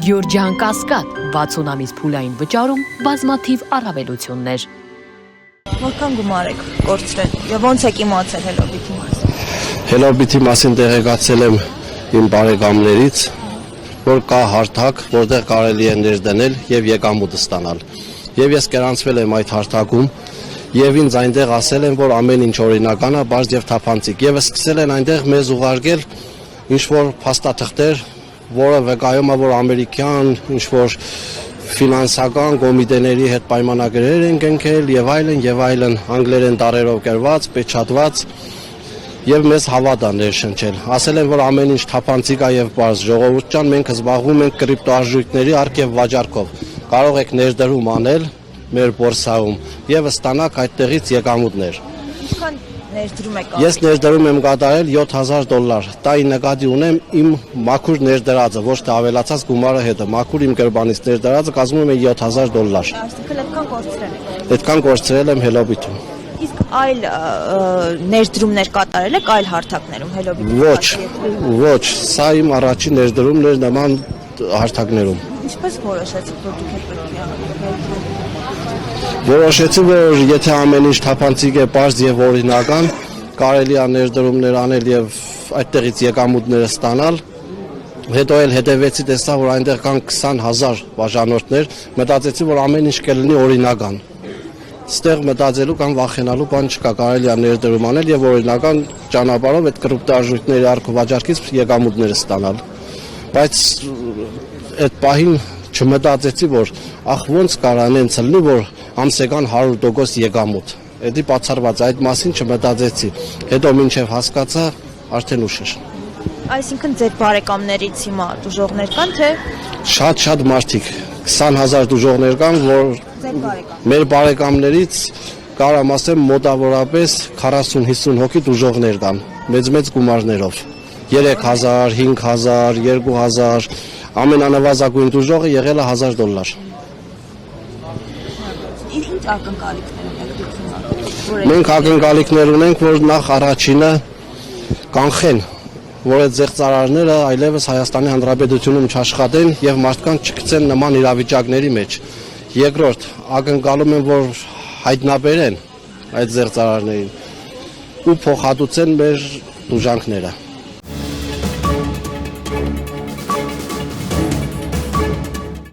Գյորջյան Կասկադ 60 ամիս փուլային վճարում բազմաթիվ առավելություններ։ Որքան գումար եք կորցրել եւ ոնց եք իմացել Hello-Bit-ի մասին։ Hello-Bit-ի մասին տեղեկացել եմ իմ բարեկամներից, որ կա հարթակ, որտեղ կարելի է ներդնել եւ եկամուտ ստանալ։ Եվ ես կերանցվել եմ այդ հարթակում եւ ինձ այնտեղ ասել են, որ ամեն ինչ օրինական է, բարձ եւ թափանցիկ։ Եվ սկսել են այնտեղ մեզ ուղարկել ինչ-որ փաստաթղթեր, որը վկայում է, որ ամերիկյան ինչ-որ ֆինանսական կոմիտեների հետ պայմանագրեր են կնքել եւ այլն, անգլերեն տառերով գրված, պечатված եւ մեզ հավատ է ներշնչել։ Ասել են, որ ամեն ինչ թափանցիկ է եւ բարձ, ժողովուրդ ջան, մենք զբաղվում ենք կրիպտոարժույթների առք եւ վաճառքով։ Կարող եք ներդրում անել մեր բորսայում եւ ստանաք այդտեղից եկամուտներ։ Ինչքան ներդրում եք։ Ես ներդրում եմ կատարել $7,000։ Տայի նկատի ունեմ իմ մաքուր ներդրածը, ոչ թե ավելացած գումարը հետը։ Մաքուր իմ գրբանից ներդրածը կազմում է $7,000։ Այսինքն այդքան կորցրել եք։ Այդքան կորցրել եմ Hello-Bit-ում։ Իսկ այլ ներդրումներ կատարել եք այլ հարթակներում Hello-Bit-ի։ Ոչ, սա իմ առաջին ներդրումն էր նման հարթակներում։ Ինչպես որոշեցիք, որ դուք եք պետք է անեք։ Որոշեցի, որ եթե ամեն ինչ թափանցիկ է, բարձ եւ օրինական, կարելի է ներդրումներ անել եւ այդտեղից եկամուտներ ստանալ։ Հետո էլ հետևեցի, տեսա, որ այնտեղ կան 20,000 բաժանորդներ, մտածեցի, որ ամեն ինչ կլինի օրինական։ Ստեղ մտածելու կամ վախենալու բան չկա, կարելի է ներդրում անել եւ օրինական ճանապարհով այդ կրիպտոարժույթների առք վաճառքից եկամուտներ ստանալ։ Բայց այդ պահին չմտածեցի, որ ոնց կարա այնց լինի, որ ամսական 100% եկամուտ։ Դա բացառված, այդ մասին չմտածեցի։ Հետո մինչև հասկացա, արդեն ուշ էր։ Այսինքն ձեր բարեկամներից հիմա դժողներ կան, թե Շատ մարդիկ, 20,000 դժողներ կան, որ մեր բարեկամներից կարամ ասեմ մոտավորապես 40-50 հոգի դժողներ կան, մեծ գումարներով։ 3,000, 5,000, 2,000, ամենանվազագույն դժողը եղել է $1,000։ ինչ ակնկալիքներ ունեք դուք հիմա։ Մենք ակնկալիքներ ունենք, որ նախ առաջինը կանխեն, որ այդ զեղծարարները այլևս Հայաստանի Հանրապետությունում չաշխատեն եւ մարդկանց չգցեն նման իրավիճակների մեջ։ Երկրորդ, ակնկալում եմ, որ հայտնաբերեն այդ զեղծարարներին ու փոխհատուցեն մեր տուժանքները։